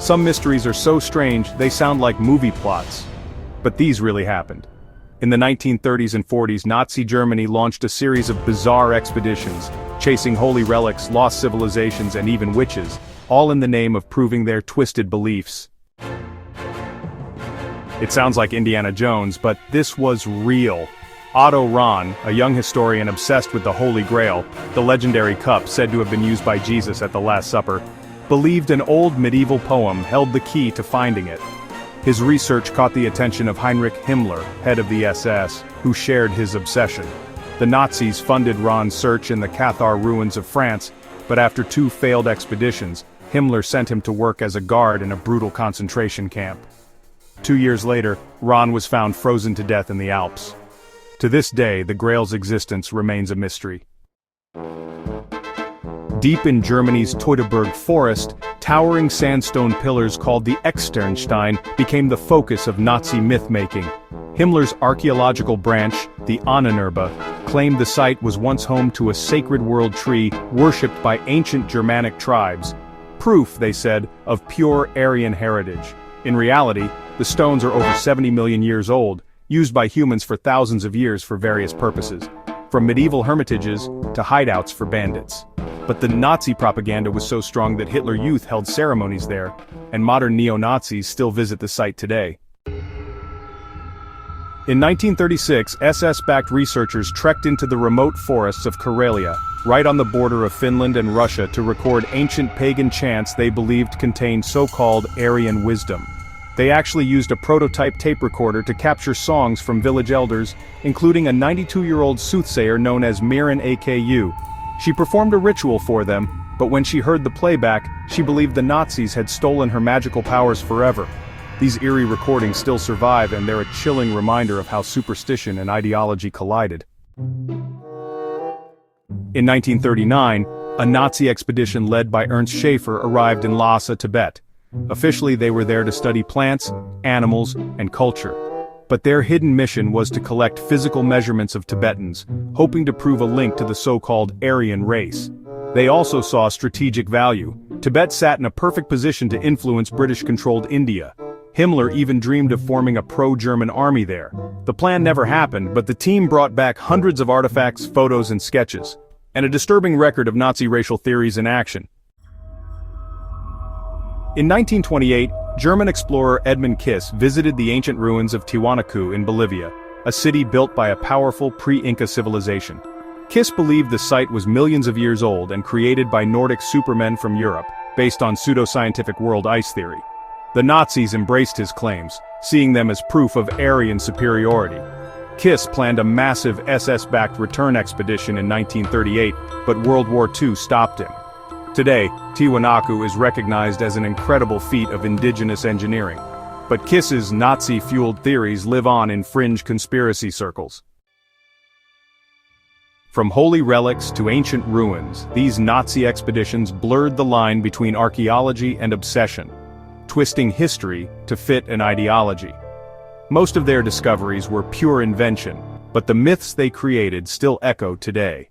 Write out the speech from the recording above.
Some mysteries are so strange they sound like movie plots. But these really happened. In the 1930s and 40s, Nazi Germany launched a series of bizarre expeditions, chasing holy relics, lost civilizations, and even witches, all in the name of proving their twisted beliefs. It sounds like Indiana Jones, but this was real. Otto Rahn, a young historian obsessed with the Holy Grail, the legendary cup said to have been used by Jesus at the Last Supper, believed an old medieval poem held the key to finding it. His research caught the attention of Heinrich Himmler, head of the SS, who shared his obsession. The Nazis funded Rahn's search in the Cathar ruins of France, but after 2 failed expeditions, Himmler sent him to work as a guard in a brutal concentration camp. 2 years later, Rahn was found frozen to death in the Alps. To this day, the Grail's existence remains a mystery. Deep in Germany's Teutoburg forest, towering sandstone pillars called the Externsteine became the focus of Nazi myth-making. Himmler's archaeological branch, the Ahnenerbe, claimed the site was once home to a sacred world tree worshipped by ancient Germanic tribes. Proof, they said, of pure Aryan heritage. In reality, the stones are over 70 million years old, used by humans for thousands of years for various purposes, from medieval hermitages to hideouts for bandits. But the Nazi propaganda was so strong that Hitler Youth held ceremonies there, and modern neo-Nazis still visit the site today. In 1936, SS-backed researchers trekked into the remote forests of Karelia, right on the border of Finland and Russia, to record ancient pagan chants they believed contained so-called Aryan wisdom. They actually used a prototype tape recorder to capture songs from village elders, including a 92-year-old soothsayer known as Miran Aku. She performed a ritual for them, but when she heard the playback, she believed the Nazis had stolen her magical powers forever. These eerie recordings still survive, and they're a chilling reminder of how superstition and ideology collided. In 1939, a Nazi expedition led by Ernst Schaefer arrived in Lhasa, Tibet. Officially, they were there to study plants, animals, and culture. But their hidden mission was to collect physical measurements of Tibetans, hoping to prove a link to the so-called Aryan race. They also saw strategic value. Tibet sat in a perfect position to influence British-controlled India. Himmler even dreamed of forming a pro-German army there. The plan never happened, but the team brought back hundreds of artifacts, photos, and sketches, and a disturbing record of Nazi racial theories in action. In 1928, German explorer Edmund Kiss visited the ancient ruins of Tiwanaku in Bolivia, a city built by a powerful pre-Inca civilization. Kiss believed the site was millions of years old and created by Nordic supermen from Europe, based on pseudoscientific world ice theory. The Nazis embraced his claims, seeing them as proof of Aryan superiority. Kiss planned a massive SS-backed return expedition in 1938, but World War II stopped him. Today, Tiwanaku is recognized as an incredible feat of indigenous engineering. But Kiss's Nazi-fueled theories live on in fringe conspiracy circles. From holy relics to ancient ruins, these Nazi expeditions blurred the line between archaeology and obsession, twisting history to fit an ideology. Most of their discoveries were pure invention, but the myths they created still echo today.